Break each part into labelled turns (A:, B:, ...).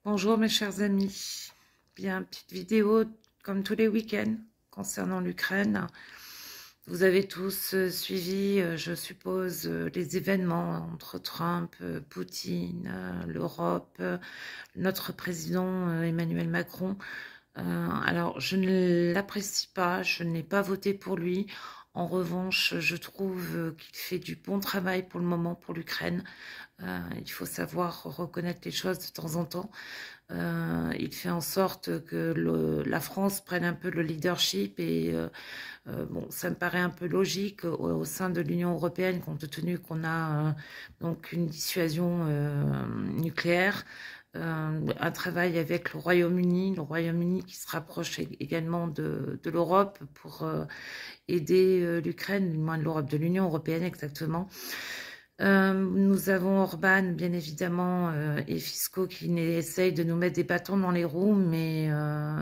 A: Bonjour mes chers amis, bien petite vidéo comme tous les week-ends concernant l'Ukraine. Vous avez tous suivi, je suppose, les événements entre Trump, Poutine, l'Europe, notre président Emmanuel Macron. Alors je ne l'apprécie pas, je n'ai pas voté pour lui. En revanche, je trouve qu'il fait du bon travail pour le moment pour l'Ukraine. Il faut savoir reconnaître les choses de temps en temps. Il fait en sorte que la France prenne un peu le leadership et bon, ça me paraît un peu logique au sein de l'Union européenne compte tenu qu'on a donc une dissuasion nucléaire. Un travail avec le Royaume-Uni qui se rapproche également de l'Europe pour aider l'Ukraine, du moins de l'Europe, de l'Union européenne exactement. Nous avons Orban, bien évidemment, et Fisco qui essayent de nous mettre des bâtons dans les roues, mais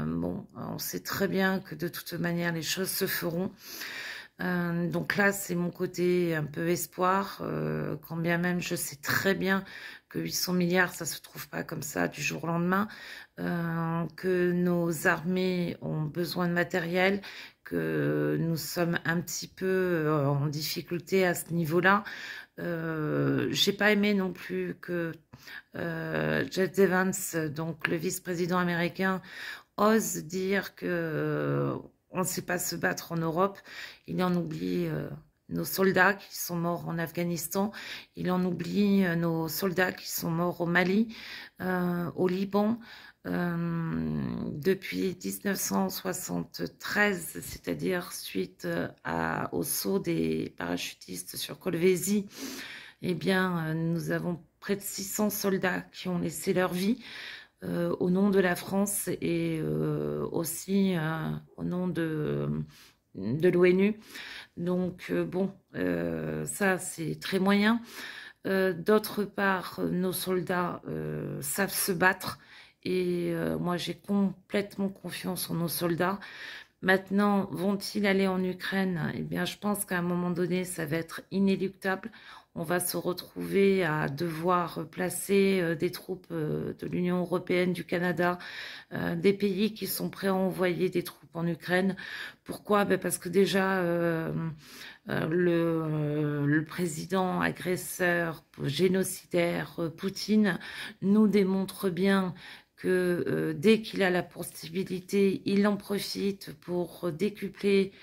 A: bon, on sait très bien que de toute manière, les choses se feront. Donc là, c'est mon côté un peu espoir, quand bien même je sais très bien que 800 milliards, ça se trouve pas comme ça du jour au lendemain, que nos armées ont besoin de matériel, que nous sommes un petit peu en difficulté à ce niveau-là. J'ai pas aimé non plus que J.D. Vance, donc le vice-président américain, ose dire que on ne sait pas se battre en Europe. Il en oublie nos soldats qui sont morts en Afghanistan. Il en oublie nos soldats qui sont morts au Mali, au Liban. Depuis 1973, c'est-à-dire suite au saut des parachutistes sur Kolwezi, eh bien, nous avons près de 600 soldats qui ont laissé leur vie au nom de la France et aussi au nom de l'ONU. Donc, bon, ça, c'est très moyen. D'autre part, nos soldats savent se battre et moi, j'ai complètement confiance en nos soldats. Maintenant, vont-ils aller en Ukraine? Eh bien, je pense qu'à un moment donné, ça va être inéluctable. On va se retrouver à devoir placer des troupes de l'Union européenne, du Canada, des pays qui sont prêts à envoyer des troupes en Ukraine. Pourquoi? Ben parce que déjà, le président agresseur, génocidaire, Poutine, nous démontre bien que dès qu'il a la possibilité, il en profite pour décupler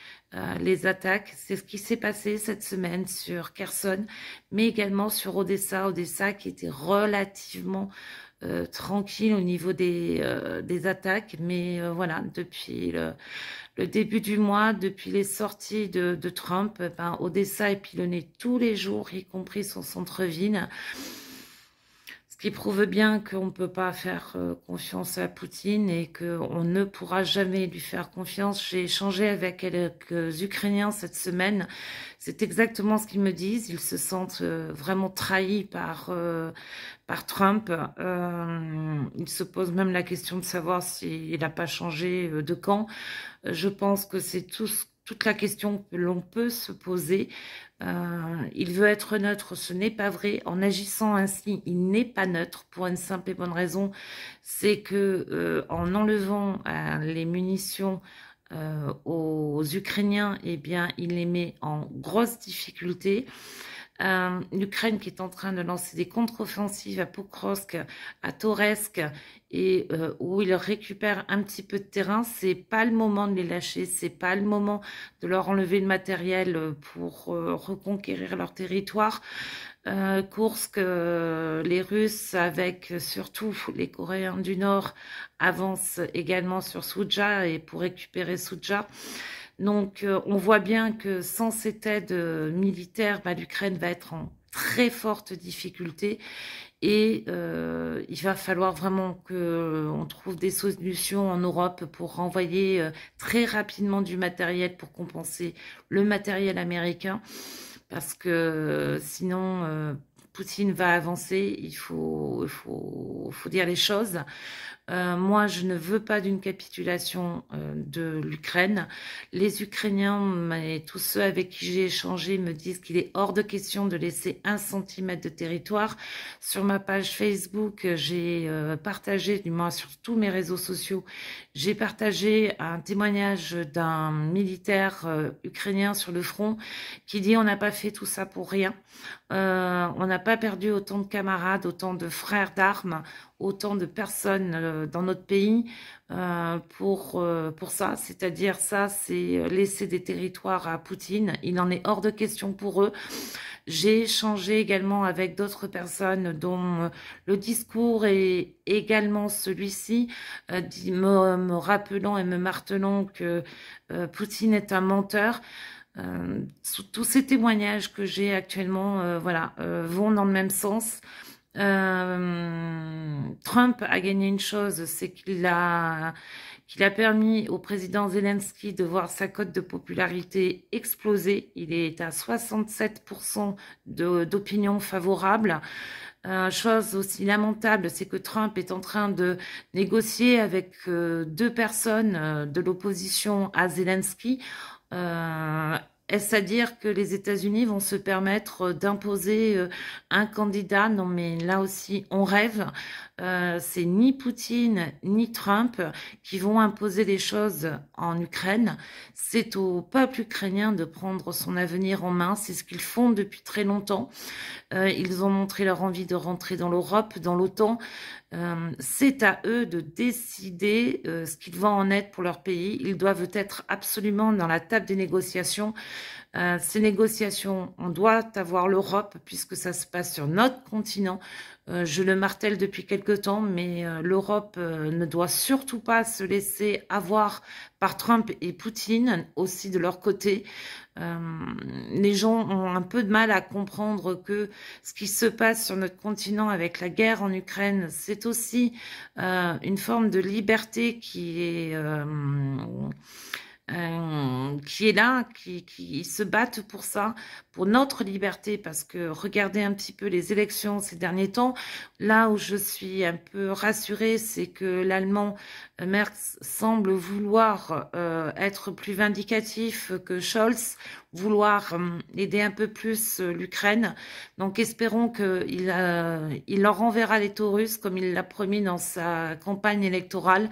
A: les attaques. C'est ce qui s'est passé cette semaine sur Kherson, mais également sur Odessa. Odessa qui était relativement tranquille au niveau des attaques, mais voilà, depuis le début du mois, depuis les sorties de Trump, ben, Odessa est pilonné tous les jours, y compris son centre-ville. Ce qui prouve bien qu'on ne peut pas faire confiance à Poutine et qu'on ne pourra jamais lui faire confiance. J'ai échangé avec quelques Ukrainiens cette semaine. C'est exactement ce qu'ils me disent. Ils se sentent vraiment trahis par Trump. Ils se posent même la question de savoir s'il n'a pas changé de camp. Je pense que c'est toute la question que l'on peut se poser. Il veut être neutre, ce n'est pas vrai. En agissant ainsi, il n'est pas neutre pour une simple et bonne raison, c'est que en enlevant les munitions aux Ukrainiens, eh bien, il les met en grosse difficulté. L'Ukraine qui est en train de lancer des contre-offensives à Pokrovsk, à Toretsk, et où ils récupèrent un petit peu de terrain, c'est pas le moment de les lâcher, c'est pas le moment de leur enlever le matériel pour reconquérir leur territoire. Kursk, les Russes avec surtout les Coréens du Nord avancent également sur Souja et pour récupérer Souja. Donc, on voit bien que sans cette aide militaire, bah, l'Ukraine va être en très forte difficulté et il va falloir vraiment qu'on trouve des solutions en Europe pour renvoyer très rapidement du matériel pour compenser le matériel américain parce que sinon Poutine va avancer, il faut dire les choses. Moi, je ne veux pas d'une capitulation de l'Ukraine. Les Ukrainiens et tous ceux avec qui j'ai échangé me disent qu'il est hors de question de laisser 1 centimètre de territoire. Sur ma page Facebook, j'ai partagé, du moins sur tous mes réseaux sociaux, j'ai partagé un témoignage d'un militaire ukrainien sur le front qui dit on n'a pas fait tout ça pour rien. On n'a pas perdu autant de camarades, autant de frères d'armes, autant de personnes dans notre pays pour ça. C'est-à-dire ça, c'est laisser des territoires à Poutine. Il en est hors de question pour eux. J'ai échangé également avec d'autres personnes dont le discours est également celui-ci, me rappelant et me martelant que Poutine est un menteur. Tous ces témoignages que j'ai actuellement voilà, vont dans le même sens. Trump a gagné une chose, c'est qu'il a permis au président Zelensky de voir sa cote de popularité exploser. Il est à 67% d'opinion favorable. Chose aussi lamentable, c'est que Trump est en train de négocier avec 2 personnes de l'opposition à Zelensky. Est-ce à dire que les États-Unis vont se permettre d'imposer un candidat? Non, mais là aussi, on rêve. C'est ni Poutine ni Trump qui vont imposer les choses en Ukraine. C'est au peuple ukrainien de prendre son avenir en main. C'est ce qu'ils font depuis très longtemps. Ils ont montré leur envie de rentrer dans l'Europe, dans l'OTAN. C'est à eux de décider ce qu'ils vont en être pour leur pays. Ils doivent être absolument dans la table des négociations. Ces négociations, on doit avoir l'Europe puisque ça se passe sur notre continent. Je le martèle depuis quelque temps, mais l'Europe ne doit surtout pas se laisser avoir par Trump et Poutine aussi de leur côté. Les gens ont un peu de mal à comprendre que ce qui se passe sur notre continent avec la guerre en Ukraine, c'est aussi une forme de liberté qui est là, qui se battent pour ça, pour notre liberté, parce que regardez un petit peu les élections ces derniers temps, là où je suis un peu rassurée, c'est que l'Allemand Merz semble vouloir être plus vindicatif que Scholz, vouloir aider un peu plus l'Ukraine. Donc espérons qu'il leur enverra les taurus comme il l'a promis dans sa campagne électorale.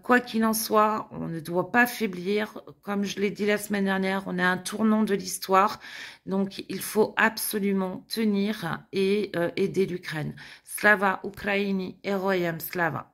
A: Quoi qu'il en soit, on ne doit pas faiblir. Comme je l'ai dit la semaine dernière, on est à un tournant de l'histoire. Donc, il faut absolument tenir et aider l'Ukraine. Slava Ukraini, Heroyam Slava.